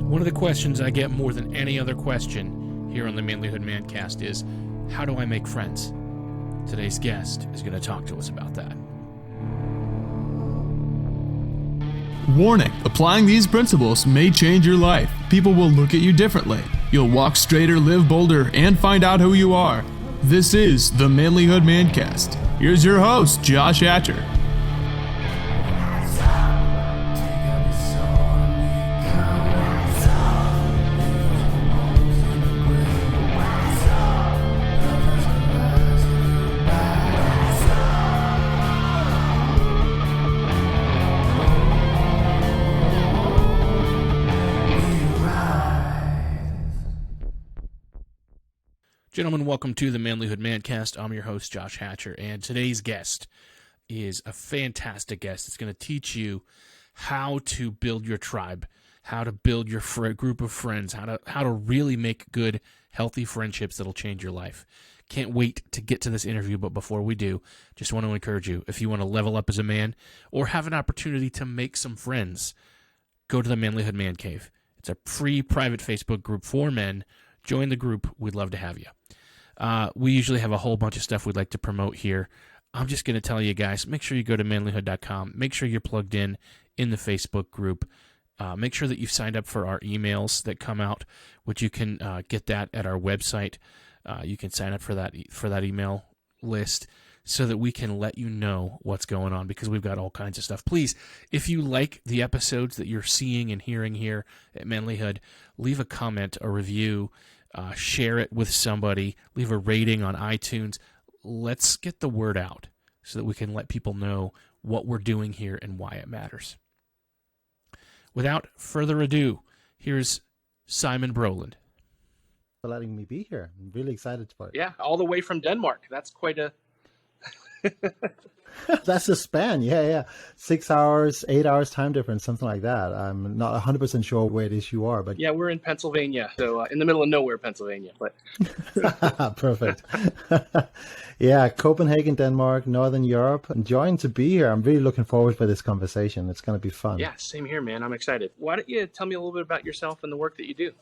One of the questions I get more than any other question here on the Manlihood ManCast is, how do I make friends? Today's guest is going to talk to us about that. Warning, applying these principles may change your life. People will look at you differently. You'll walk straighter, live bolder, and find out who you are. This is the Manlihood ManCast. Here's your host, Josh Hatcher. Gentlemen, welcome to the Manlihood ManCast. I'm your host, Josh Hatcher, and today's guest is a fantastic guest. It's going to teach you how to build your tribe, how to build your group of friends, how to really make good, healthy friendships that'll change your life. Can't wait to get to this interview, but before we do, just want to encourage you, if you want to level up as a man or have an opportunity to make some friends, go to the Manlihood Man Cave. It's a free private Facebook group for men. Join the group. We'd love to have you. We usually have a whole bunch of stuff we'd like to promote here. I'm just going to tell you guys, make sure you go to manlihood.com. Make sure you're plugged in the Facebook group. Make sure that you've signed up for our emails that come out, which you can get that at our website. You can sign up for that email list so that we can let you know what's going on, because we've got all kinds of stuff. Please, if you like the episodes that you're seeing and hearing here at Manlihood, leave a comment, a review, share it with somebody, leave a rating on iTunes. Let's get the word out so that we can let people know what we're doing here and why it matters. Without further ado, here's Simon Brolund. For letting me be here. I'm really excited for it. Yeah, all the way from Denmark. That's quite a... That's the span. Yeah. 6 hours, 8 hours time difference, something like that. I'm not 100% sure where it is you are, but yeah, we're in Pennsylvania, so in the middle of nowhere, Pennsylvania. But perfect. Yeah, Copenhagen, Denmark, Northern Europe. Enjoying to be here. I'm really looking forward for this conversation. It's going to be fun. Yeah, same here, man. I'm excited. Why don't you tell me a little bit about yourself and the work that you do?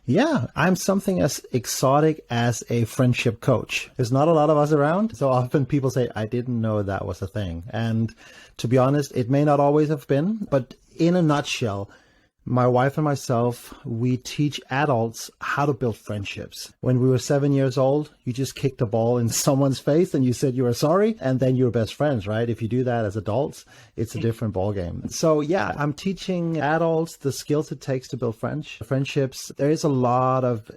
Yeah, I'm something as exotic as a friendship coach. There's not a lot of us around, so often people say, I didn't know that was a thing. And to be honest, it may not always have been, but in a nutshell, my wife and myself, we teach adults how to build friendships. When we were 7 years old, you just kicked a ball in someone's face and you said you were sorry, and then you were best friends, right? If you do that as adults, it's a different ball game. So yeah, I'm teaching adults the skills it takes to build friendships. There is a lot of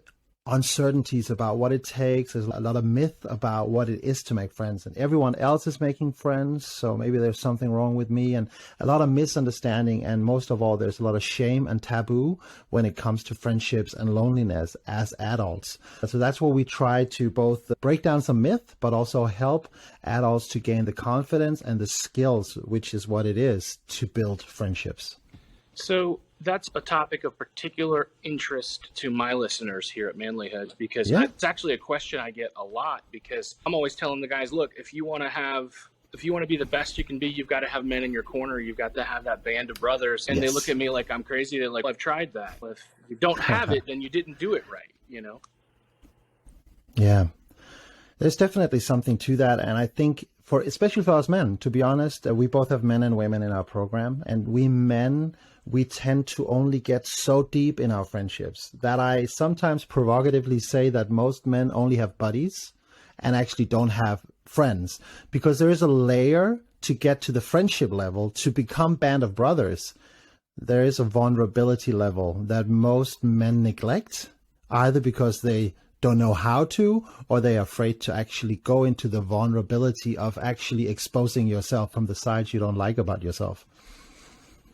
uncertainties about what it takes. There's a lot of myth about what it is to make friends, and everyone else is making friends, so maybe there's something wrong with me, and a lot of misunderstanding, and most of all, there's a lot of shame and taboo when it comes to friendships and loneliness as adults. So that's where we try to both break down some myth, but also help adults to gain the confidence and the skills, which is what it is to build friendships. So that's a topic of particular interest to my listeners here at Manlihood, because it's actually a question I get a lot, because I'm always telling the guys, look, if you want to be the best you can be, you've got to have men in your corner. You've got to have that band of brothers. And they look at me like I'm crazy. They're like, well, I've tried that. Well, if you don't have it, then you didn't do it right, you know? Yeah, there's definitely something to that. And I think especially for us men, to be honest, we both have men and women in our program, and we tend to only get so deep in our friendships that I sometimes provocatively say that most men only have buddies and actually don't have friends, because there is a layer to get to the friendship level. To become band of brothers, there is a vulnerability level that most men neglect, either because they don't know how to, or they're afraid to actually go into the vulnerability of actually exposing yourself from the sides you don't like about yourself.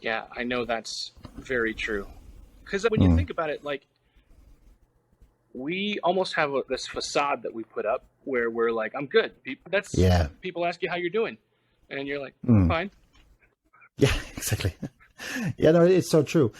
Yeah, I know that's very true. Because when you think about it, like, we almost have this facade that we put up where we're like, I'm good. People ask you how you're doing, and you're like, I'm fine. Yeah, exactly. Yeah, no, it's so true.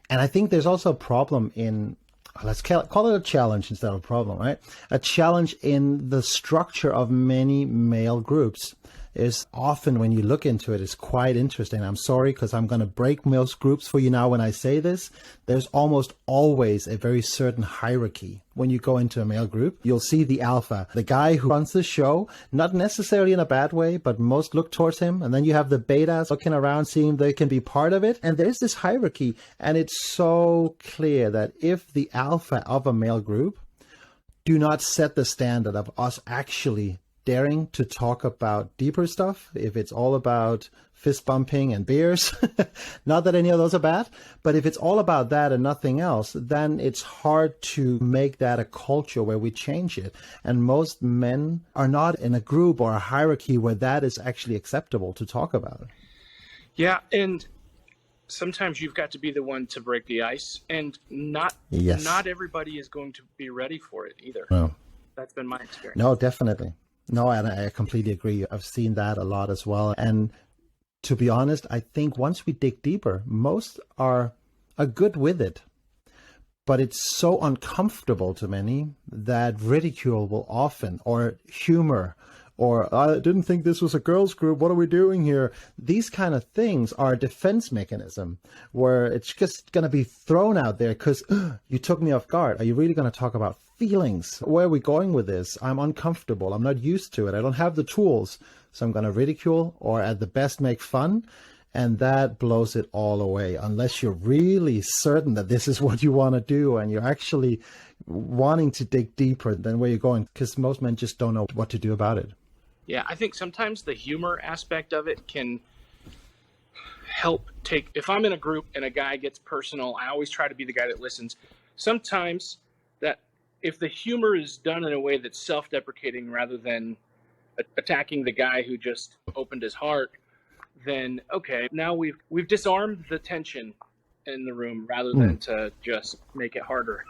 And I think there's also a problem in, let's call it a challenge instead of a problem, right? A challenge in the structure of many male groups. is often, when you look into it, is quite interesting. I'm sorry, because I'm going to break most groups for you now when I say this. There's almost always a very certain hierarchy. When you go into a male group, you'll see the alpha, the guy who runs the show, not necessarily in a bad way, but most look towards him. And then you have the betas looking around, seeing they can be part of it. And there's this hierarchy. And it's so clear that if the alpha of a male group do not set the standard of us actually daring to talk about deeper stuff, if it's all about fist bumping and beers, not that any of those are bad, but if it's all about that and nothing else, then it's hard to make that a culture where we change it. And most men are not in a group or a hierarchy where that is actually acceptable to talk about. Yeah, and sometimes you've got to be the one to break the ice, and not everybody is going to be ready for it either. No. That's been my experience. No, definitely. No, and I completely agree. I've seen that a lot as well. And to be honest, I think once we dig deeper, most are good with it. But it's so uncomfortable to many that ridicule will often, or humor, or I didn't think this was a girls' group, what are we doing here? These kind of things are a defense mechanism where it's just going to be thrown out there because you took me off guard. Are you really going to talk about feelings? Where are we going with this? I'm uncomfortable. I'm not used to it. I don't have the tools. So I'm going to ridicule or at the best make fun. And that blows it all away unless you're really certain that this is what you want to do and you're actually wanting to dig deeper than where you're going, because most men just don't know what to do about it. Yeah, I think sometimes the humor aspect of it can help take, if I'm in a group and a guy gets personal, I always try to be the guy that listens. Sometimes that if the humor is done in a way that's self-deprecating rather than attacking the guy who just opened his heart, then okay, now we've disarmed the tension in the room rather than to just make it harder.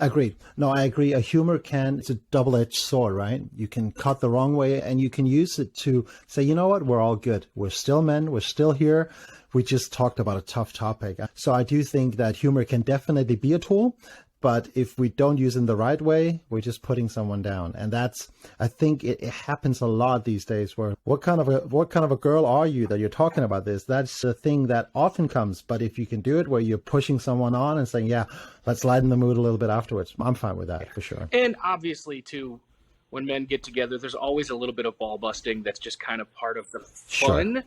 Agreed. No, I agree. A humor it's a double-edged sword, right? You can cut the wrong way and you can use it to say, you know what, we're all good. We're still men. We're still here. We just talked about a tough topic. So I do think that humor can definitely be a tool. But if we don't use it in the right way, we're just putting someone down. And I think it happens a lot these days where what kind of a girl are you that you're talking about this? That's the thing that often comes. But if you can do it where you're pushing someone on and saying, yeah, let's lighten the mood a little bit afterwards, I'm fine with that for sure. And obviously too, when men get together, there's always a little bit of ball busting. That's just kind of part of the fun. Sure.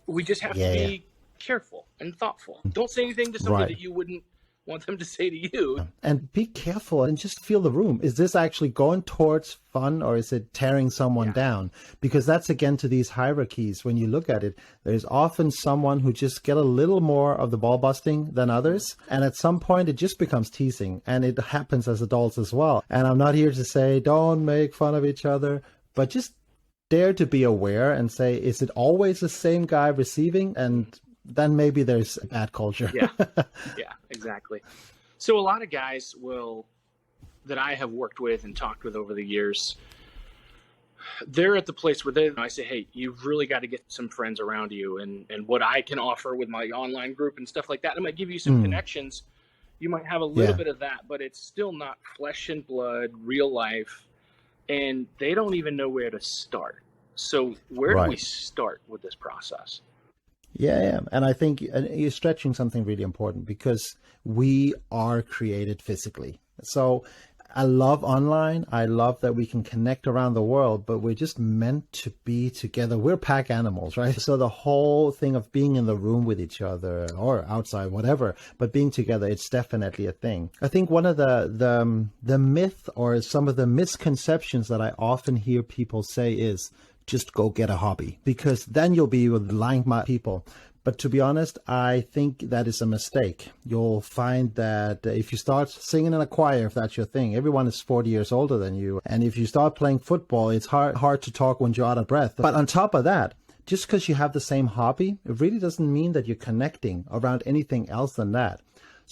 We just have to be careful and thoughtful. Don't say anything to somebody that you wouldn't want them to say to you. And be careful and just feel the room. Is this actually going towards fun or is it tearing someone down? Because that's again to these hierarchies. When you look at it, there's often someone who just get a little more of the ball busting than others. And at some point it just becomes teasing, and it happens as adults as well. And I'm not here to say don't make fun of each other, but just dare to be aware and say, is it always the same guy receiving? And then maybe there's bad culture. Yeah, exactly. So a lot of guys that I have worked with and talked with over the years, they're at the place where I say, hey, you've really got to get some friends around you, and what I can offer with my online group and stuff like that. I might give you some connections. You might have a little bit of that, but it's still not flesh and blood, real life, and they don't even know where to start. So where do we start with this process? Yeah. And I think you're stretching something really important, because we are created physically. So I love online. I love that we can connect around the world, but we're just meant to be together. We're pack animals, right? So the whole thing of being in the room with each other or outside, whatever, but being together, it's definitely a thing. I think one of the myth or some of the misconceptions that I often hear people say is, just go get a hobby, because then you'll be with like-minded people. But to be honest, I think that is a mistake. You'll find that if you start singing in a choir, if that's your thing, everyone is 40 years older than you. And if you start playing football, it's hard to talk when you're out of breath. But on top of that, just because you have the same hobby, it really doesn't mean that you're connecting around anything else than that.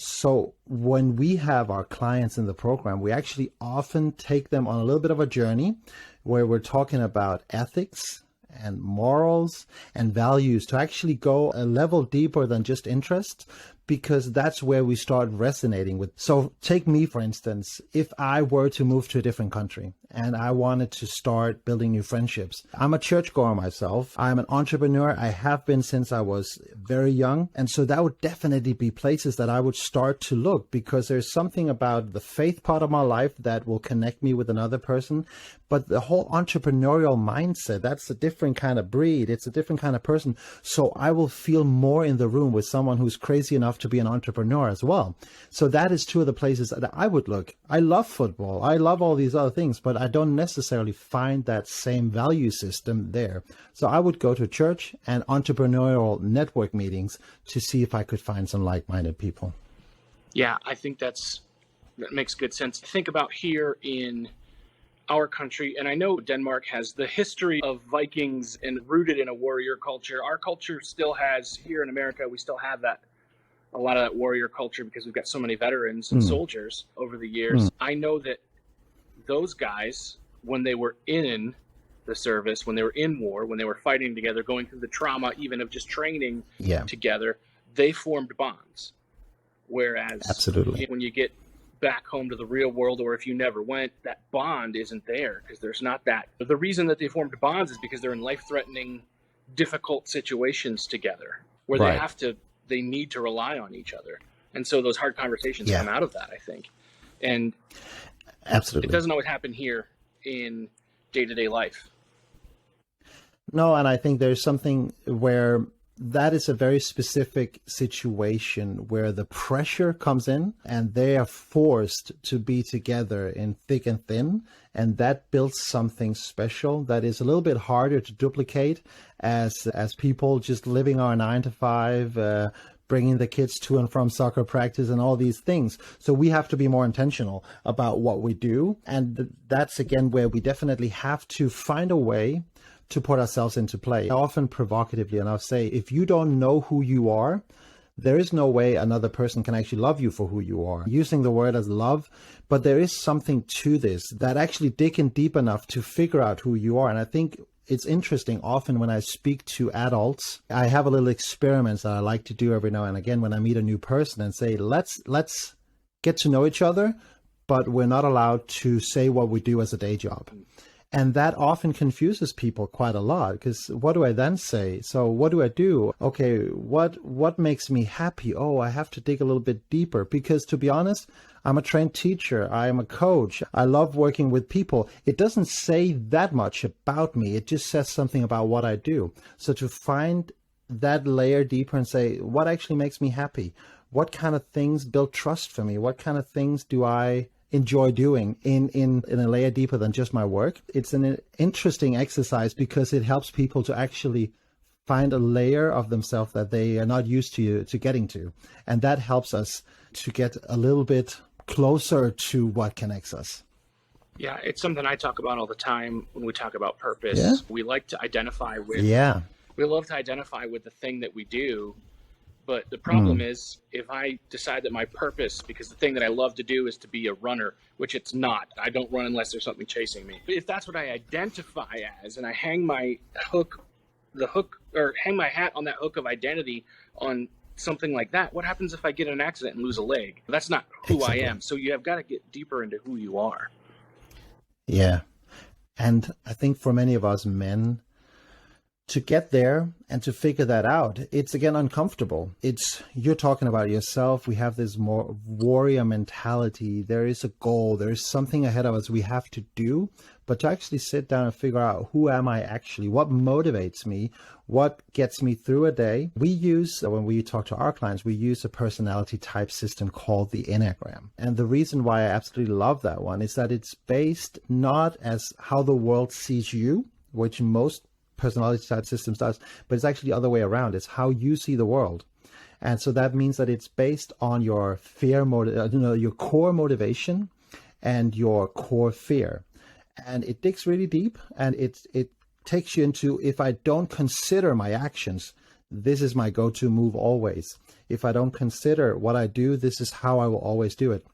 So when we have our clients in the program, we actually often take them on a little bit of a journey where we're talking about ethics and morals and values to actually go a level deeper than just interest. because that's where we start resonating with. So take me, for instance, if I were to move to a different country and I wanted to start building new friendships. I'm a churchgoer myself. I'm an entrepreneur. I have been since I was very young. And so that would definitely be places that I would start to look, because there's something about the faith part of my life that will connect me with another person. But the whole entrepreneurial mindset, that's a different kind of breed. It's a different kind of person. So I will feel more in the room with someone who's crazy enough to be an entrepreneur as well. So that is two of the places that I would look. I love football. I love all these other things, but I don't necessarily find that same value system there. So I would go to church and entrepreneurial network meetings to see if I could find some like-minded people. Yeah, I think that makes good sense. Think about here in our country, and I know Denmark has the history of Vikings and rooted in a warrior culture. Our culture still has, here in America, we still have that, a lot of that warrior culture, because we've got so many veterans and soldiers over the years. I know that those guys, when they were in the service, when they were in war, when they were fighting together, going through the trauma even of just training together, they formed bonds. Whereas absolutely, when you get back home to the real world, or if you never went, that bond isn't there, because there's not that. The reason that they formed bonds is because they're in life-threatening, difficult situations together, where they need to rely on each other. And so those hard conversations come out of that, I think. And absolutely, it doesn't always happen here in day-to-day life. No, and I think there's something where that is a very specific situation where the pressure comes in and they are forced to be together in thick and thin. And that builds something special that is a little bit harder to duplicate as people just living our 9 to 5, bringing the kids to and from soccer practice and all these things. So we have to be more intentional about what we do. And that's, again, where we definitely have to find a way to put ourselves into play. Often provocatively, and I'll say, if you don't know who you are, there is no way another person can actually love you for who you are. Using the word as love, but there is something to this that actually dig in deep enough to figure out who you are. And I think it's interesting, often when I speak to adults, I have a little experiments that I like to do every now and again when I meet a new person and say, let's get to know each other, but we're not allowed to say what we do as a day job. And that often confuses people quite a lot, because what do I then say? So what do I do? Okay, what makes me happy? Oh, I have to dig a little bit deeper, because to be honest, I'm a trained teacher. I am a coach. I love working with people. It doesn't say that much about me. It just says something about what I do. So to find that layer deeper and say, what actually makes me happy? What kind of things build trust for me? What kind of things do I enjoy doing in a layer deeper than just my work? It's an interesting exercise because it helps people to actually find a layer of themselves that they are not used to getting to. And that helps us to get a little bit closer to what connects us. Yeah, it's something I talk about all the time when we talk about purpose. Yeah. We like to identify with, we love to identify with the thing that we do. But the problem is, if I decide that my purpose, because the thing that I love to do is to be a runner, which it's not. I don't run unless there's something chasing me. But if that's what I identify as, and I hang my hang my hat on that hook of identity on something like that, what happens if I get in an accident and lose a leg? That's not who I am. So you have got to get deeper into who you are. Yeah. And I think for many of us men, to get there and to figure that out, it's again uncomfortable. You're talking about yourself. We have this more warrior mentality. There is a goal. There is something ahead of us we have to do. But to actually sit down and figure out, who am I actually? What motivates me? What gets me through a day? When we talk to our clients, we use a personality type system called the Enneagram. And the reason why I absolutely love that one is that it's based not as how the world sees you, which most personality type systems does, but it's actually the other way around. It's how you see the world. And so that means that it's based on your your core motivation and your core fear. And it digs really deep, and it takes you into, if I don't consider my actions, this is my go-to move always. If I don't consider what I do, this is how I will always do it.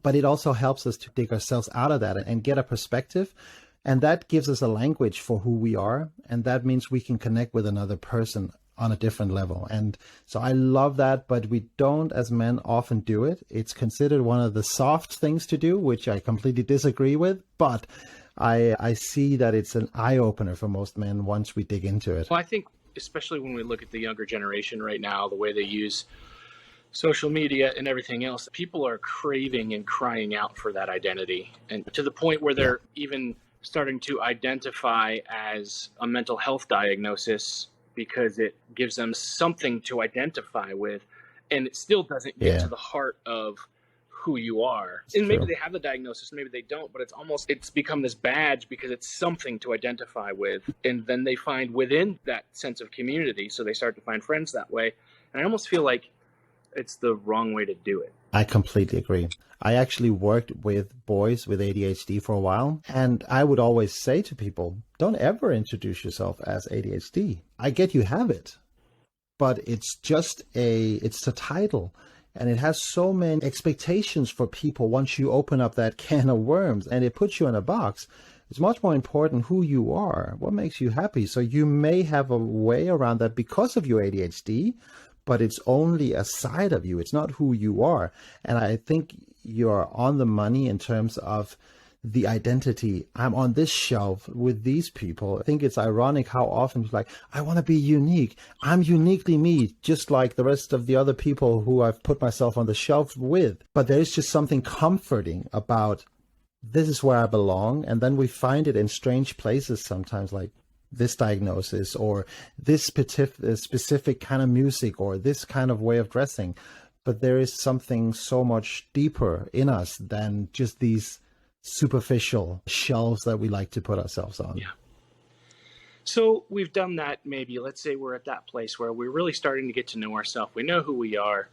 But it also helps us to dig ourselves out of that and get a perspective. And that gives us a language for who we are. And that means we can connect with another person on a different level. And so I love that, but we don't as men often do it. It's considered one of the soft things to do, which I completely disagree with, but I see that it's an eye-opener for most men once we dig into it. Well, I think especially when we look at the younger generation right now, the way they use social media and everything else, people are craving and crying out for that identity, and to the point where they're even starting to identify as a mental health diagnosis because it gives them something to identify with, and it still doesn't get to the heart of who you are. And maybe they have the diagnosis, maybe they don't, but it's become this badge because it's something to identify with. And then they find within that sense of community, so they start to find friends that way. And I almost feel like it's the wrong way to do it. I completely agree. I actually worked with boys with ADHD for a while, and I would always say to people, don't ever introduce yourself as ADHD. I get you have it, but it's a title, and it has so many expectations for people once you open up that can of worms, and it puts you in a box. It's much more important who you are, what makes you happy. So you may have a way around that because of your ADHD, but it's only a side of you. It's not who you are. And I think you're on the money in terms of the identity. I'm on this shelf with these people. I think it's ironic how often it's like, I want to be unique. I'm uniquely me, just like the rest of the other people who I've put myself on the shelf with. But there's just something comforting about this is where I belong. And then we find it in strange places sometimes, like this diagnosis or this specific kind of music or this kind of way of dressing. But there is something so much deeper in us than just these superficial shelves that we like to put ourselves on. Yeah. So we've done that. Maybe let's say we're at that place where we're really starting to get to know ourselves. We know who we are,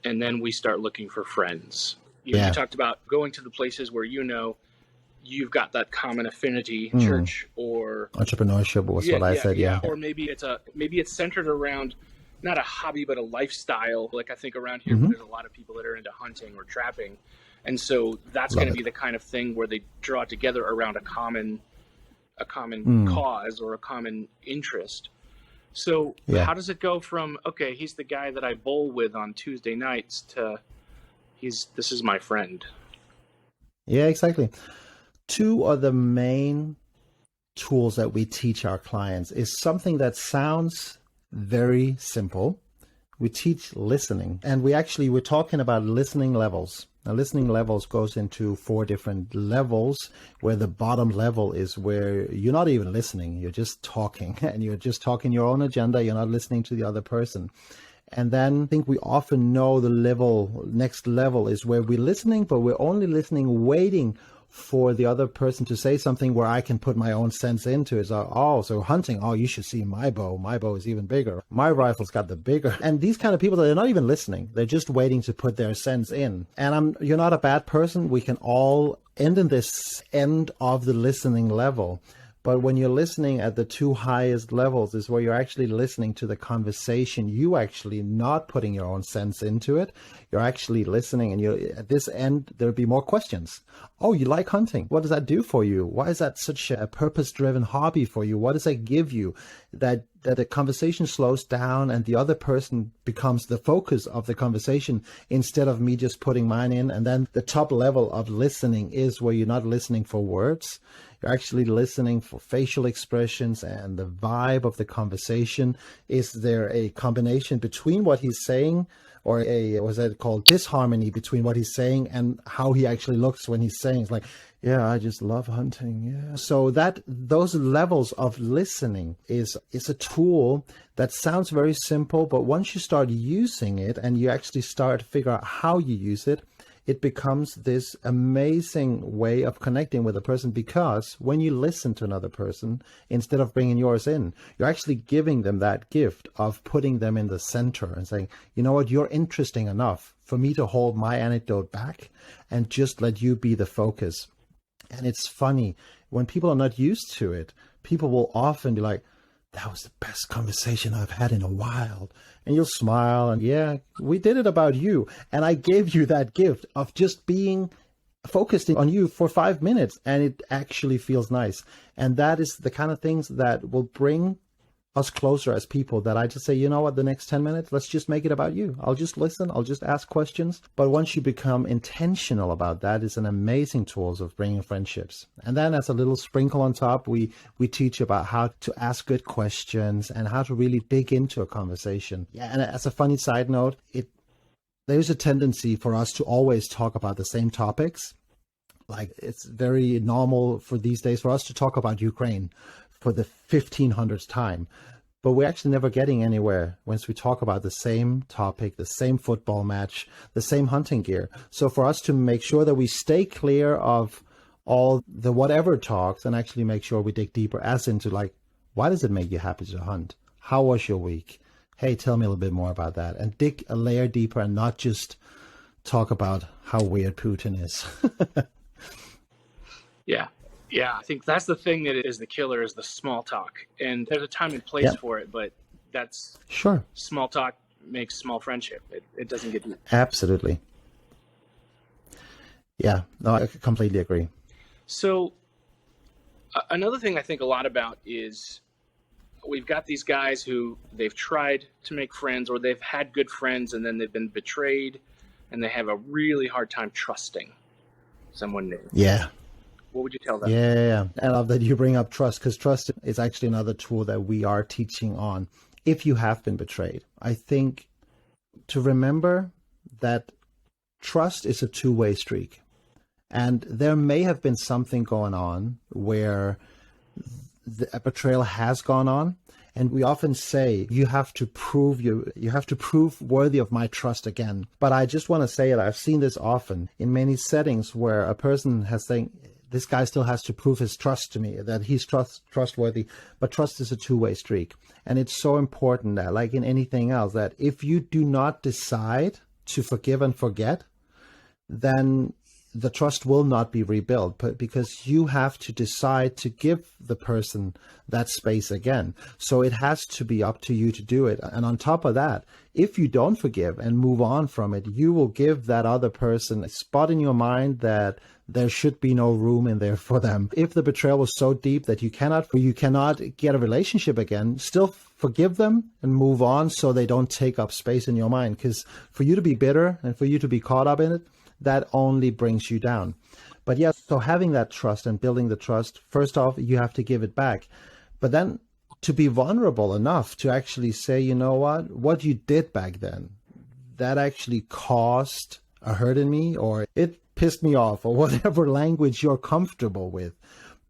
and then we start looking for friends. You talked about going to the places where you've got that common affinity, church or entrepreneurship was what I said. Yeah. Or maybe it's centered around not a hobby, but a lifestyle. Like I think around here, there's a lot of people that are into hunting or trapping. And so that's going to be the kind of thing where they draw together around a common cause or a common interest. So how does it go from, okay, he's the guy that I bowl with on Tuesday nights to this is my friend? Yeah, exactly. Two of the main tools that we teach our clients is something that sounds very simple. We teach listening, and we're talking about listening levels. Now, listening levels goes into 4 different levels, where the bottom level is where you're not even listening. You're just talking, and you're just talking your own agenda. You're not listening to the other person. And then I think we often know next level is where we're listening, but we're only listening, waiting for the other person to say something where I can put my own sense into it. So hunting, you should see my bow. My bow is even bigger. My rifle's got the bigger. And these kind of people, they're not even listening. They're just waiting to put their sense in. And you're not a bad person. We can all end in this end of the listening level. But when you're listening at the 2 highest levels is where you're actually listening to the conversation. You actually not putting your own sense into it. You're actually listening, and at this end, there'll be more questions. Oh, you like hunting. What does that do for you? Why is that such a purpose-driven hobby for you? What does that give you? That the conversation slows down and the other person becomes the focus of the conversation instead of me just putting mine in. And then the top level of listening is where you're not listening for words. You're actually listening for facial expressions and the vibe of the conversation. Is there a combination between what he's saying, or disharmony between what he's saying and how he actually looks when he's saying? It's like, yeah, I just love hunting. Yeah. So those levels of listening is a tool that sounds very simple, but once you start using it and you actually start to figure out how you use it, it becomes this amazing way of connecting with a person, because when you listen to another person, instead of bringing yours in, you're actually giving them that gift of putting them in the center and saying, you know what, you're interesting enough for me to hold my anecdote back and just let you be the focus. And it's funny, when people are not used to it, people will often be like, that was the best conversation I've had in a while. And you'll smile and, yeah, we did it about you. And I gave you that gift of just being focused on you for 5 minutes, and it actually feels nice. And that is the kind of things that will bring us closer as people that I just say, you know what, the next 10 minutes, let's just make it about you. I'll just listen. I'll just ask questions. But once you become intentional about that, it's an amazing tools of bringing friendships. And then as a little sprinkle on top, we teach about how to ask good questions and how to really dig into a conversation. Yeah. And as a funny side note, there's a tendency for us to always talk about the same topics. Like it's very normal for these days for us to talk about Ukraine for the 1500th time, but we're actually never getting anywhere once we talk about the same topic, the same football match, the same hunting gear. So for us to make sure that we stay clear of all the whatever talks and actually make sure we dig deeper, as into like, why does it make you happy to hunt? How was your week? Hey, tell me a little bit more about that, and dig a layer deeper and not just talk about how weird Putin is. Yeah. Yeah, I think that's the thing that is the killer, is the small talk. And there's a time and place for it, but that's sure. Small talk makes small friendship. It doesn't get deep. Absolutely. Yeah, no, I completely agree. So another thing I think a lot about is we've got these guys who they've tried to make friends, or they've had good friends and then they've been betrayed and they have a really hard time trusting someone new. Yeah. What would you tell them? Yeah. I love that you bring up trust, because trust is actually another tool that we are teaching on. If you have been betrayed, I think to remember that trust is a two-way streak. And there may have been something going on where a betrayal has gone on. And we often say, you have to prove worthy of my trust again. But I just want to say that I've seen this often in many settings where a person has saying, this guy still has to prove his trust to me, that he's trustworthy. But trust is a two-way streak. And it's so important that, like in anything else, that if you do not decide to forgive and forget, then the trust will not be rebuilt, because you have to decide to give the person that space again. So it has to be up to you to do it. And on top of that, if you don't forgive and move on from it, you will give that other person a spot in your mind that there should be no room in there for them. If the betrayal was so deep that you cannot get a relationship again, still forgive them and move on so they don't take up space in your mind. Because for you to be bitter and for you to be caught up in it, that only brings you down. But yes, so having that trust and building the trust, first off, you have to give it back. But then to be vulnerable enough to actually say, you know what you did back then, that actually caused a hurt in me, or it pissed me off, or whatever language you're comfortable with.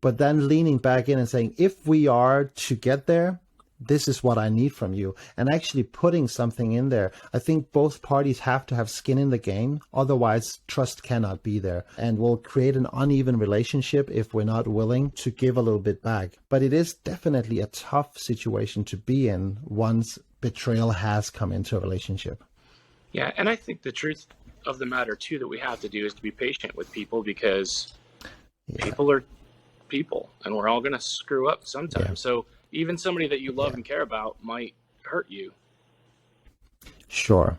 But then leaning back in and saying, if we are to get there, this is what I need from you, and actually putting something in there. I think both parties have to have skin in the game. Otherwise, trust cannot be there, and will create an uneven relationship if we're not willing to give a little bit back. But it is definitely a tough situation to be in once betrayal has come into a relationship. Yeah, and I think the truth of the matter, too, that we have to do is to be patient with people, because people are people, and we're all going to screw up sometimes. Yeah. So even somebody that you love and care about might hurt you. Sure.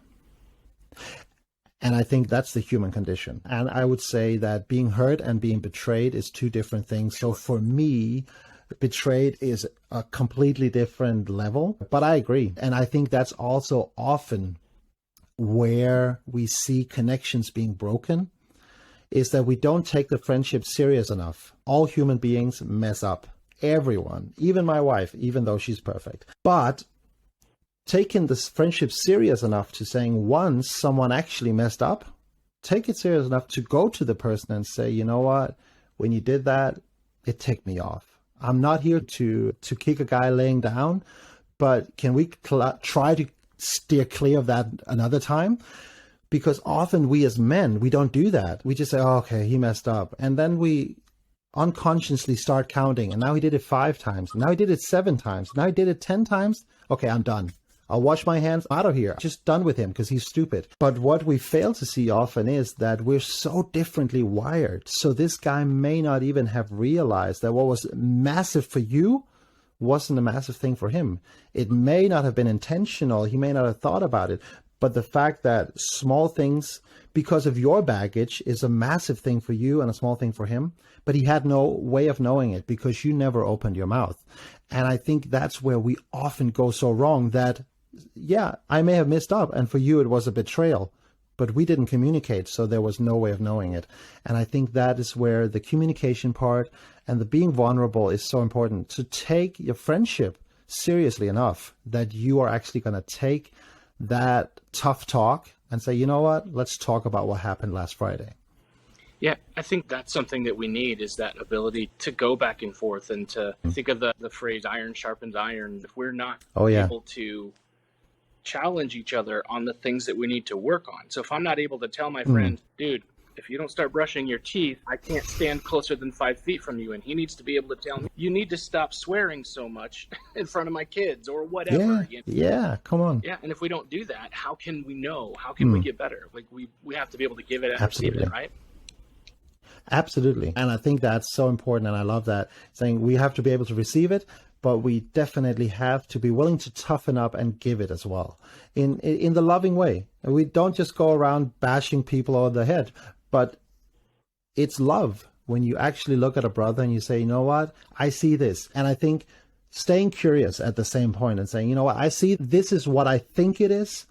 And I think that's the human condition. And I would say that being hurt and being betrayed is two different things. So for me, betrayed is a completely different level. But I agree. And I think that's also often where we see connections being broken, is that we don't take the friendship serious enough. All human beings mess up. Everyone, even my wife, even though she's perfect. But taking this friendship serious enough to saying, once someone actually messed up, take it serious enough to go to the person and say, you know what, when you did that, it ticked me off. I'm not here to kick a guy laying down, but can we try to steer clear of that another time? Because often we as men, we don't do that. We just say, oh, okay, he messed up. And then we unconsciously start counting. And now he did it 5 times. Now he did it 7 times. Now he did it 10 times. Okay, I'm done. I'll wash my hands out of here. Just done with him because he's stupid. But what we fail to see often is that we're so differently wired. So this guy may not even have realized that what was massive for you wasn't a massive thing for him. It may not have been intentional. He may not have thought about it. But the fact that small things, because of your baggage, is a massive thing for you and a small thing for him, but he had no way of knowing it because you never opened your mouth. And I think that's where we often go so wrong, that, yeah, I may have messed up, and for you it was a betrayal, but we didn't communicate, so there was no way of knowing it. And I think that is where the communication part and the being vulnerable is so important, to take your friendship seriously enough that you are actually going to take that tough talk and say, you know what, let's talk about what happened last Friday. Yeah, I think that's something that we need, is that ability to go back and forth and to think of the phrase iron sharpens iron. If we're not able to challenge each other on the things that we need to work on. So if I'm not able to tell my friend, dude, if you don't start brushing your teeth, I can't stand closer than 5 feet from you. And he needs to be able to tell me, you need to stop swearing so much in front of my kids or whatever. Yeah, come on. Yeah, and if we don't do that, how can we know? How can we get better? Like we have to be able to give it and receive it, right? Absolutely. And I think that's so important. And I love that, saying we have to be able to receive it, but we definitely have to be willing to toughen up and give it as well in the loving way. And we don't just go around bashing people over the head, but it's love when you actually look at a brother and you say, you know what, I see this. And I think staying curious at the same point and saying, you know what, I see this is what I think it is.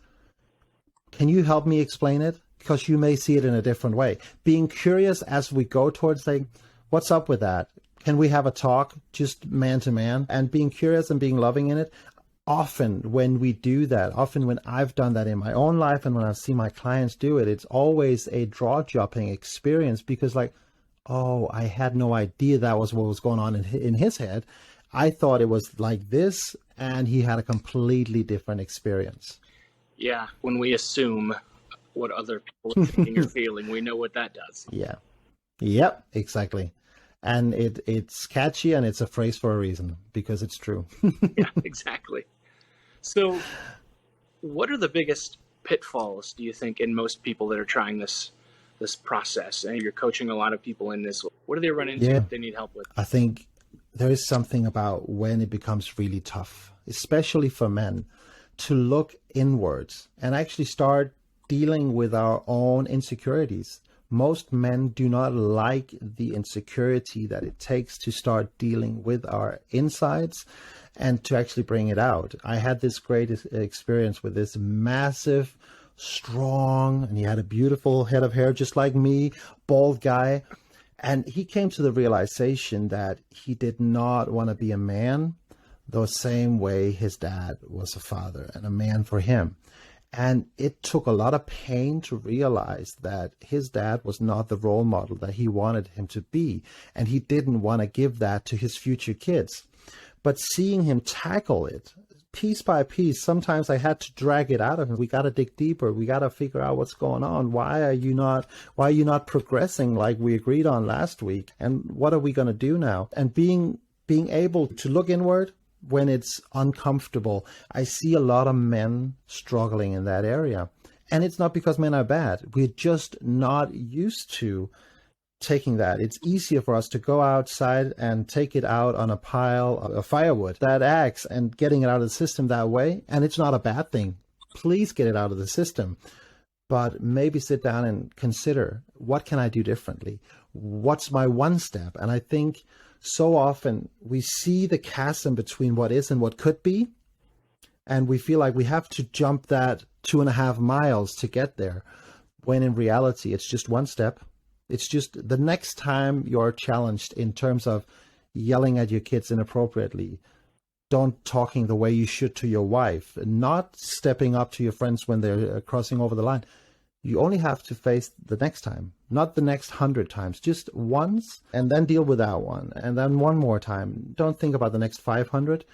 Can you help me explain it? Because you may see it in a different way. Being curious as we go towards saying, what's up with that? Can we have a talk just man to man? And being curious and being loving in it. Often when we do that, often when I've done that in my own life and when I see my clients do it, it's always a jaw-dropping experience, because like, oh, I had no idea that was what was going on in his head. I thought it was like this, and he had a completely different experience. Yeah, when we assume what other people are thinking or feeling, we know what that does. Yeah. Yep, exactly. And it's catchy, and it's a phrase for a reason, because it's true. Yeah, exactly. So what are the biggest pitfalls, do you think, in most people that are trying this process? And you're coaching a lot of people in this. What do they run into that they need help with? I think there is something about when it becomes really tough, especially for men, to look inwards and actually start dealing with our own insecurities. Most men do not like the insecurity that it takes to start dealing with our insides and to actually bring it out. I had this great experience with this massive, strong, and he had a beautiful head of hair just like me, bald guy. And he came to the realization that he did not want to be a man the same way his dad was a father and a man for him. And it took a lot of pain to realize that his dad was not the role model that he wanted him to be. And he didn't want to give that to his future kids. But seeing him tackle it piece by piece, sometimes I had to drag it out of him. We got to dig deeper. We got to figure out what's going on. Why are you not progressing like we agreed on last week? And what are we going to do now? And being able to look inward when it's uncomfortable. I see a lot of men struggling in that area. And it's not because men are bad. We're just not used to taking that. It's easier for us to go outside and take it out on a pile of firewood, that axe, and getting it out of the system that way. And it's not a bad thing. Please get it out of the system. But maybe sit down and consider, what can I do differently? What's my one step? And I think so often we see the chasm between what is and what could be, and we feel like we have to jump that 2.5 miles to get there, when in reality it's just one step. It's just the next time you're challenged in terms of yelling at your kids inappropriately, don't talking the way you should to your wife, not stepping up to your friends when they're crossing over the line. You only have to face the next time, not the next 100 times, just once, and then deal with that one. And then one more time. Don't think about the next 500.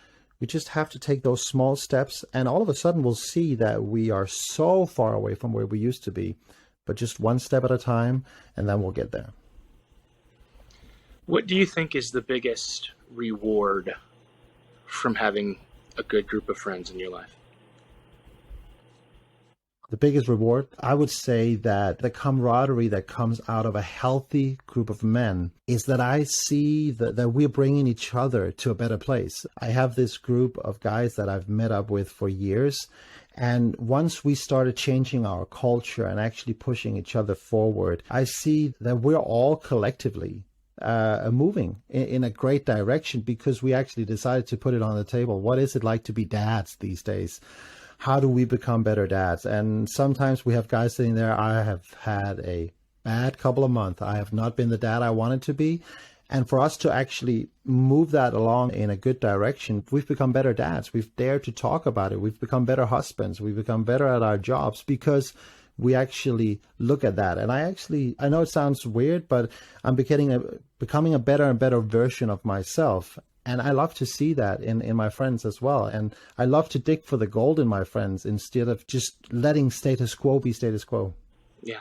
We just have to take those small steps. And all of a sudden we'll see that we are so far away from where we used to be, but just one step at a time, and then we'll get there. What do you think is the biggest reward from having a good group of friends in your life? The biggest reward, I would say that the camaraderie that comes out of a healthy group of men is that I see that we're bringing each other to a better place. I have this group of guys that I've met up with for years, And once we started changing our culture and actually pushing each other forward, I see that we're all collectively moving in a great direction because we actually decided to put it on the table. What is it like to be dads these days? How do we become better dads? And sometimes we have guys sitting there. I have had a bad couple of months. I have not been the dad I wanted to be. And for us to actually move that along in a good direction, we've become better dads. We've dared to talk about it. We've become better husbands. We've become better at our jobs because we actually look at that. And I know it sounds weird, but I'm becoming a better and better version of myself. And I love to see that in my friends as well. And I love to dig for the gold in my friends instead of just letting status quo be status quo. Yeah.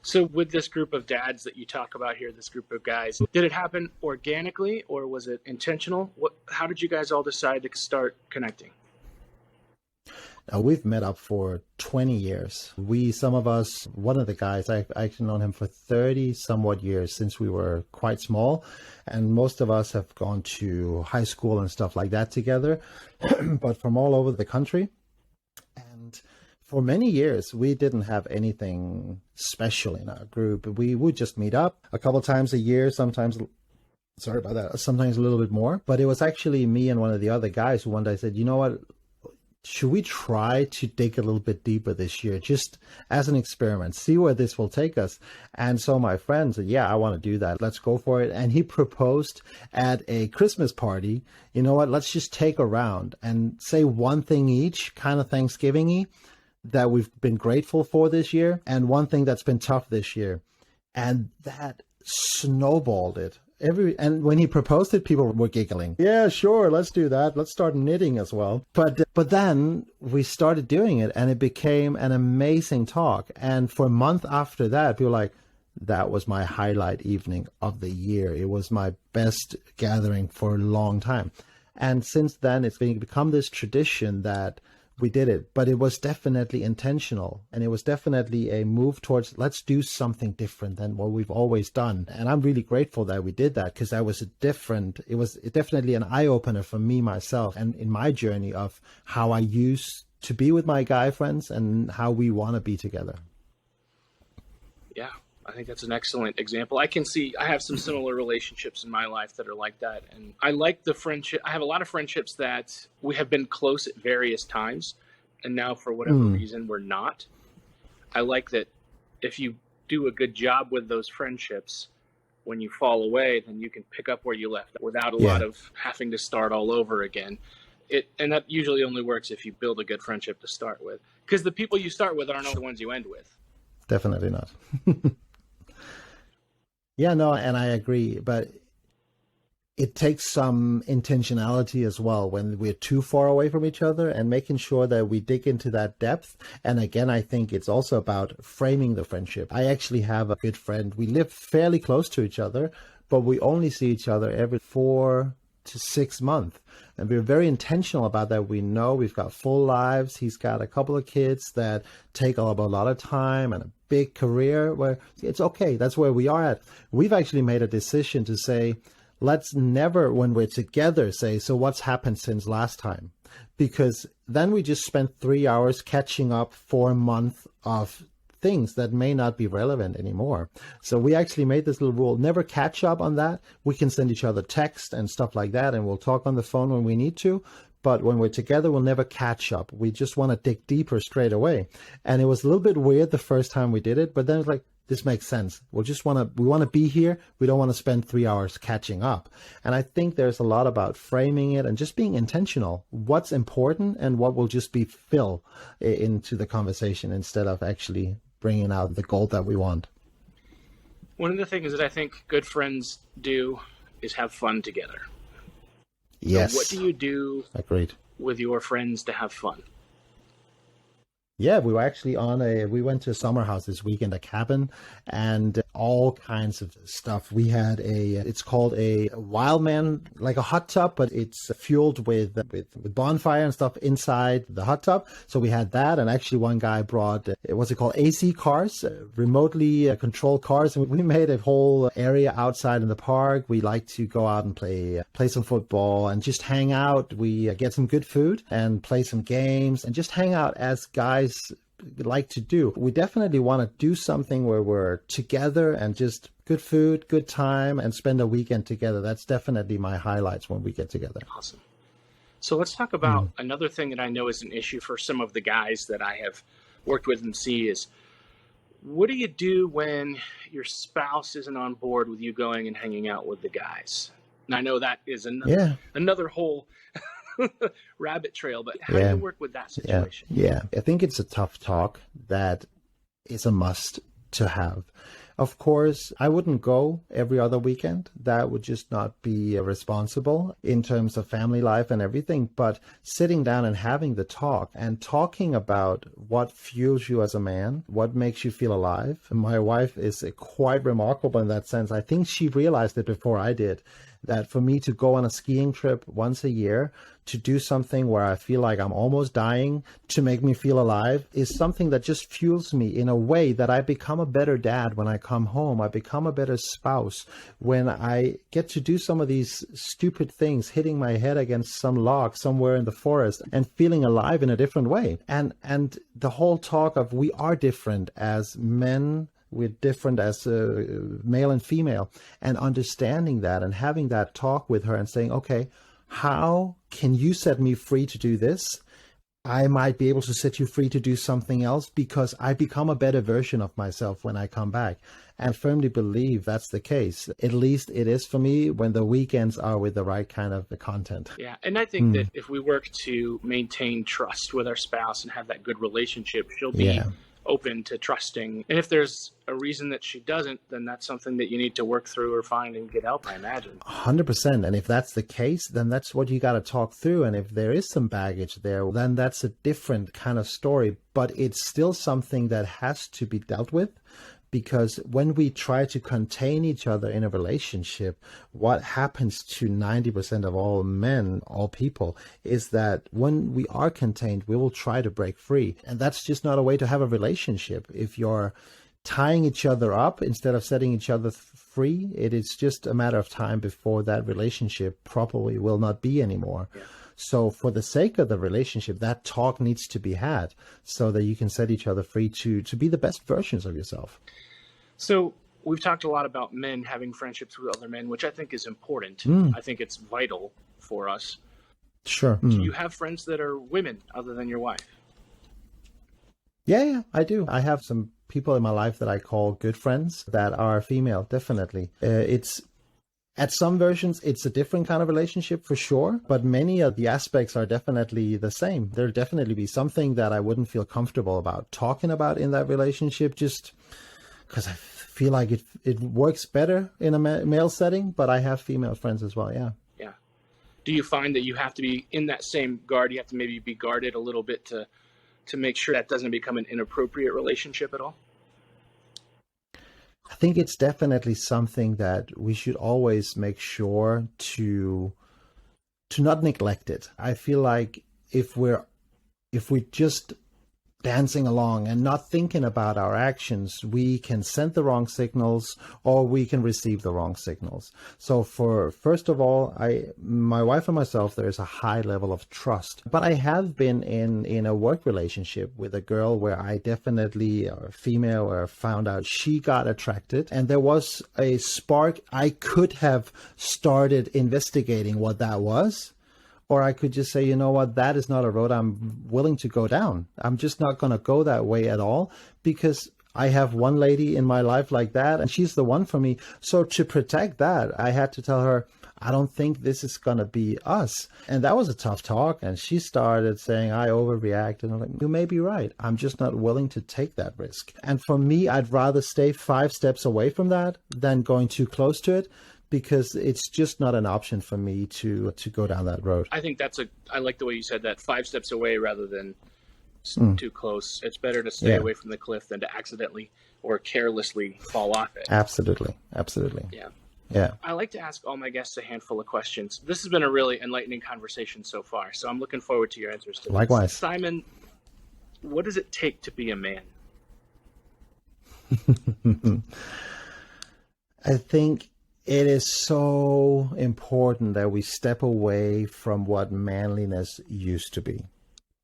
So with this group of dads that you talk about here, this group of guys, did it happen organically or was it intentional? How did you guys all decide to start connecting? We've met up for 20 years. Some of us, one of the guys, I've actually known him for 30 somewhat years since we were quite small. And most of us have gone to high school and stuff like that together, but from all over the country. And for many years, we didn't have anything special in our group. We would just meet up a couple times a year, sometimes a little bit more. But it was actually me and one of the other guys who one day said, you know what? Should we try to dig a little bit deeper this year, just as an experiment, see where this will take us? And so my friend said, yeah, I want to do that. Let's go for it. And he proposed at a Christmas party, you know what, let's just take a round and say one thing each, kind of Thanksgiving-y, that we've been grateful for this year, and one thing that's been tough this year. And that snowballed it. And when he proposed it, people were giggling. Yeah, sure, let's do that. Let's start knitting as well. But then we started doing it, and it became an amazing talk. And for a month after that, people were like, that was my highlight evening of the year. It was my best gathering for a long time. And since then, it's become this tradition that we did it, but it was definitely intentional, and it was definitely a move towards let's do something different than what we've always done. And I'm really grateful that we did that, because it was definitely an eye-opener for me myself and in my journey of how I used to be with my guy friends and how we want to be together. Yeah, I think that's an excellent example. I have some similar relationships in my life that are like that. And I like the friendship. I have a lot of friendships that we have been close at various times, and now for whatever reason, we're not. I like that if you do a good job with those friendships, when you fall away, then you can pick up where you left without a lot of having to start all over again. And that usually only works if you build a good friendship to start with, because the people you start with aren't the ones you end with. Definitely not. Yeah, no, and I agree, but it takes some intentionality as well when we're too far away from each other, and making sure that we dig into that depth. And again, I think it's also about framing the friendship. I actually have a good friend. We live fairly close to each other, but we only see each other every 4 to 6 months. And we're very intentional about that. We know we've got full lives. He's got a couple of kids that take up a lot of time and a big career, where it's okay. That's where we are at. We've actually made a decision to say, let's never, when we're together, say, so what's happened since last time? Because then we just spent 3 hours catching up for a month of things that may not be relevant anymore. So we actually made this little rule, never catch up on that. We can send each other text and stuff like that, and we'll talk on the phone when we need to. But when we're together, we'll never catch up. We just want to dig deeper straight away. And it was a little bit weird the first time we did it, but then it's like, this makes sense. We want to be here. We don't want to spend 3 hours catching up. And I think there's a lot about framing it and just being intentional. What's important and what will just be fill into the conversation instead of actually bringing out the gold that we want. One of the things that I think good friends do is have fun together. Yes. So what do you do Agreed. with your friends to have fun? Yeah, we were actually we went to a summer house this weekend, a cabin, and all kinds of stuff. We had it's called a wild man, like a hot tub, but it's fueled with bonfire and stuff inside the hot tub. So we had that, and actually one guy brought, what's it called, AC cars, remotely controlled cars. And we made a whole area outside in the park. We like to go out and play some football and just hang out. We get some good food and play some games and just hang out as guys like to do. We definitely want to do something where we're together and just good food, good time, and spend a weekend together. That's definitely my highlights when we get together. Awesome. So let's talk about another thing that I know is an issue for some of the guys that I have worked with and see is, what do you do when your spouse isn't on board with you going and hanging out with the guys? And I know that is another whole rabbit trail, but how do you work with that situation? Yeah, I think it's a tough talk that is a must to have. Of course, I wouldn't go every other weekend. That would just not be responsible in terms of family life and everything. But sitting down and having the talk and talking about what fuels you as a man, what makes you feel alive. My wife is quite remarkable in that sense. I think she realized it before I did, that for me to go on a skiing trip once a year, to do something where I feel like I'm almost dying, to make me feel alive, is something that just fuels me in a way that I become a better dad when I come home. I become a better spouse when I get to do some of these stupid things, hitting my head against some log somewhere in the forest and feeling alive in a different way. And the whole talk of we are different as men, we're different as male and female, and understanding that and having that talk with her and saying, okay, how can you set me free to do this? I might be able to set you free to do something else because I become a better version of myself when I come back. And firmly believe that's the case. At least it is for me when the weekends are with the right kind of content. Yeah, and I think that if we work to maintain trust with our spouse and have that good relationship, she'll be open to trusting. And if there's a reason that she doesn't, then that's something that you need to work through or find and get help, I imagine. 100%. And if that's the case, then that's what you got to talk through. And if there is some baggage there, then that's a different kind of story. But it's still something that has to be dealt with. Because when we try to contain each other in a relationship, what happens to 90% of all men, all people, is that when we are contained, we will try to break free. And that's just not a way to have a relationship. If you're tying each other up instead of setting each other free, it is just a matter of time before that relationship probably will not be anymore. Yeah. So for the sake of the relationship, that talk needs to be had so that you can set each other free to be the best versions of yourself. So we've talked a lot about men having friendships with other men, which I think is important. I think it's vital for us. Sure. Do you have friends that are women other than your wife? Yeah, I do. I have some people in my life that I call good friends that are female, definitely. It's at some versions, it's a different kind of relationship for sure, but many of the aspects are definitely the same. There'll definitely be something that I wouldn't feel comfortable about talking about in that relationship, just because I feel like it works better in a male setting, but I have female friends as well, yeah. Yeah. Do you find that you have to be in that same guard? You have to maybe be guarded a little bit to make sure that doesn't become an inappropriate relationship at all? I think it's definitely something that we should always make sure to not neglect it. I feel like if we're just dancing along and not thinking about our actions, we can send the wrong signals or we can receive the wrong signals. So first of all, my wife and myself, there is a high level of trust. But I have been in a work relationship with a girl where I definitely, or female, or found out she got attracted. And there was a spark. I could have started investigating what that was. Or I could just say, you know what, that is not a road I'm willing to go down. I'm just not going to go that way at all because I have one lady in my life like that and she's the one for me. So to protect that, I had to tell her, I don't think this is going to be us. And that was a tough talk. And she started saying, I overreact. And I'm like, you may be right. I'm just not willing to take that risk. And for me, I'd rather stay 5 steps away from that than going too close to it, because it's just not an option for me to go down that road. I think I like the way you said that, 5 steps away rather than too close. It's better to stay away from the cliff than to accidentally or carelessly fall off it. Absolutely. Yeah. I like to ask all my guests a handful of questions. This has been a really enlightening conversation so far, so I'm looking forward to your answers to this. Likewise. Simon, what does it take to be a man? I think it is so important that we step away from what manliness used to be.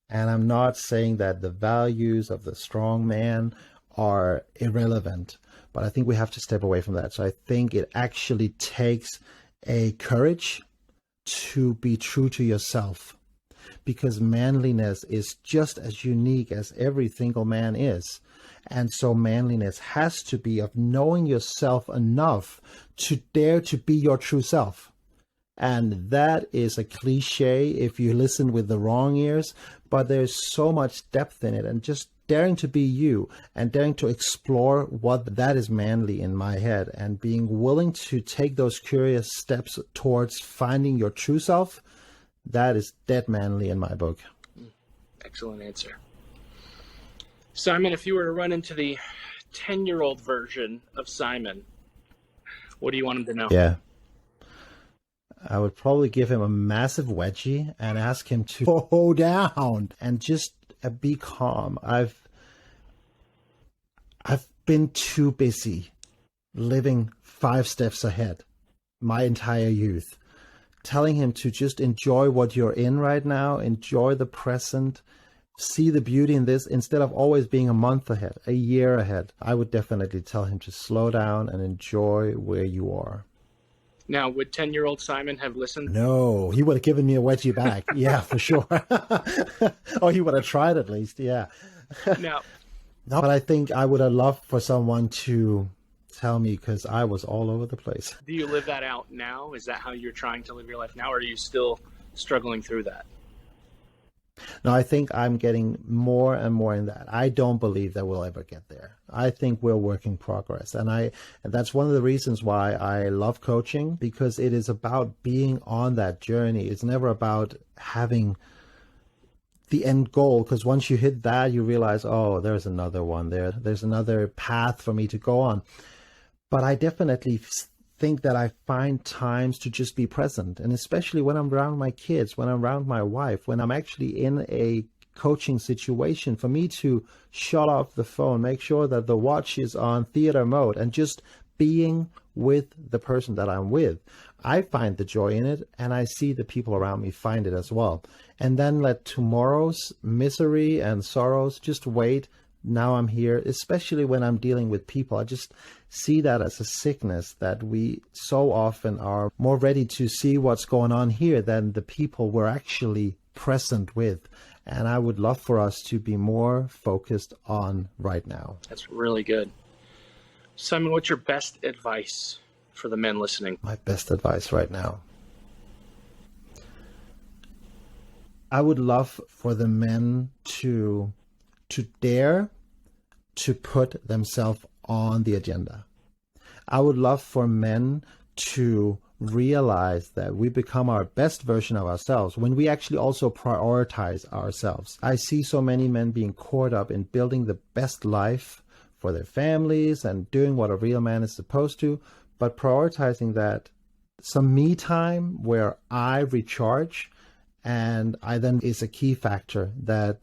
And I'm not saying that the values of the strong man are irrelevant, but I think we have to step away from that. So I think it actually takes a courage to be true to yourself, because manliness is just as unique as every single man is. And so manliness has to be of knowing yourself enough to dare to be your true self. And that is a cliche if you listen with the wrong ears, but there's so much depth in it, and just daring to be you and daring to explore what that is manly in my head, and being willing to take those curious steps towards finding your true self, that is dead manly in my book. Excellent answer. Simon, if you were to run into the 10-year-old version of Simon, what do you want him to know? Yeah. I would probably give him a massive wedgie and ask him to go down and just be calm. I've been too busy living 5 steps ahead my entire youth. Telling him to just enjoy what you're in right now, enjoy the present, see the beauty in this instead of always being a month ahead, a year ahead. I would definitely tell him to slow down and enjoy where you are. Now, would 10-year-old Simon have listened? No, he would have given me a wedgie back. Yeah, for sure. Or he would have tried at least, yeah. No, but I think I would have loved for someone to tell me, because I was all over the place. Do you live that out now? Is that how you're trying to live your life now, or are you still struggling through that? No, I think I'm getting more and more in that. I don't believe that we'll ever get there. I think we're work in progress. And that's one of the reasons why I love coaching, because it is about being on that journey. It's never about having the end goal, because once you hit that, you realize, oh, there's another one there. There's another path for me to go on. But I definitely think that I find times to just be present, and especially when I'm around my kids, when I'm around my wife, when I'm actually in a coaching situation, for me to shut off the phone, make sure that the watch is on theater mode, and just being with the person that I'm with. I find the joy in it, and I see the people around me find it as well. And then let tomorrow's misery and sorrows just wait. Now I'm here, especially when I'm dealing with people. I just see that as a sickness, that we so often are more ready to see what's going on here than the people we're actually present with. And I would love for us to be more focused on right now. That's really good. Simon, what's your best advice for the men listening? My best advice right now. I would love for the men to dare to put themselves on the agenda. I would love for men to realize that we become our best version of ourselves when we actually also prioritize ourselves. I see so many men being caught up in building the best life for their families and doing what a real man is supposed to, but prioritizing that some me time where I recharge, and I then is a key factor that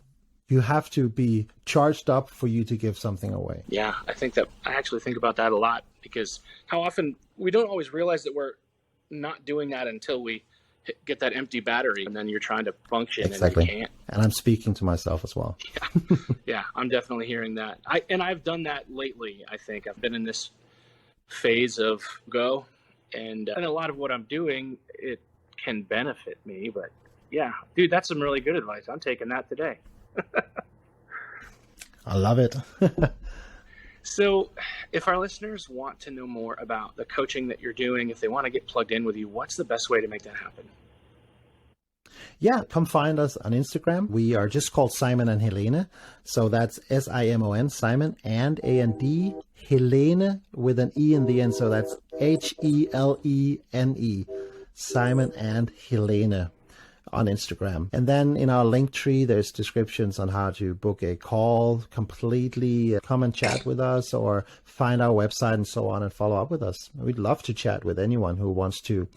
you have to be charged up for you to give something away. Yeah, I actually think about that a lot, because how often we don't always realize that we're not doing that until we get that empty battery, and then you're trying to function Exactly. And you can't. And I'm speaking to myself as well. Yeah, I'm definitely hearing that. I've done that lately. I think I've been in this phase of go, and a lot of what I'm doing, it can benefit me. But yeah, dude, that's some really good advice. I'm taking that today. I love it. So if our listeners want to know more about the coaching that you're doing, if they want to get plugged in with you, what's the best way to make that happen? Yeah, come find us on Instagram. We are just called Simon and Helene. So that's SIMON, Simon, and AND, Helene with an E in the end. So that's HELENE, Simon and Helene. on Instagram. And then in our link tree, there's descriptions on how to book a call completely, come and chat with us, or find our website and so on and follow up with us. We'd love to chat with anyone who wants to,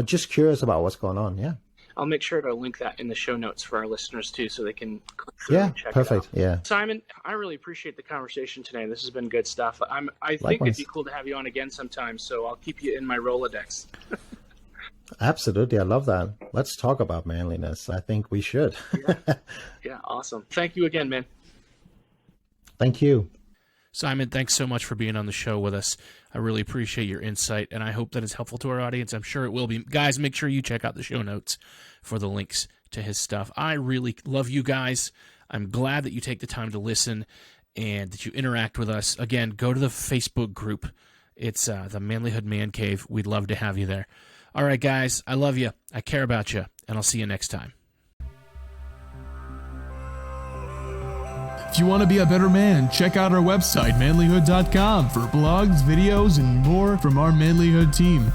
just curious about what's going on. Yeah. I'll make sure to link that in the show notes for our listeners too, so they can click through and check perfect. it out. Yeah. Simon, I really appreciate the conversation today. This has been good stuff. I think Likewise. it'd be cool to have you on again sometime, so I'll keep you in my Rolodex. Absolutely. I love that. Let's talk about manliness. I think we should. Yeah, awesome. Thank you again, man. Thank you. Simon, thanks so much for being on the show with us. I really appreciate your insight, and I hope that it's helpful to our audience. I'm sure it will be. Guys, make sure you check out the show notes for the links to his stuff. I really love you guys. I'm glad that you take the time to listen and that you interact with us. Again, go to the Facebook group. It's the Manlihood Man Cave. We'd love to have you there. All right, guys, I love you. I care about you, and I'll see you next time. If you want to be a better man, check out our website, manlihood.com, for blogs, videos, and more from our Manlihood team.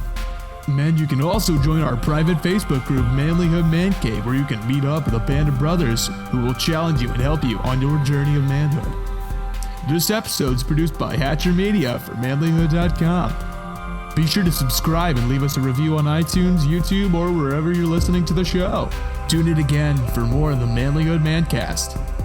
And you can also join our private Facebook group, Manlihood Man Cave, where you can meet up with a band of brothers who will challenge you and help you on your journey of manhood. This episode is produced by Hatcher Media for manlihood.com. Be sure to subscribe and leave us a review on iTunes, YouTube, or wherever you're listening to the show. Tune in again for more of the Manlihood ManCast.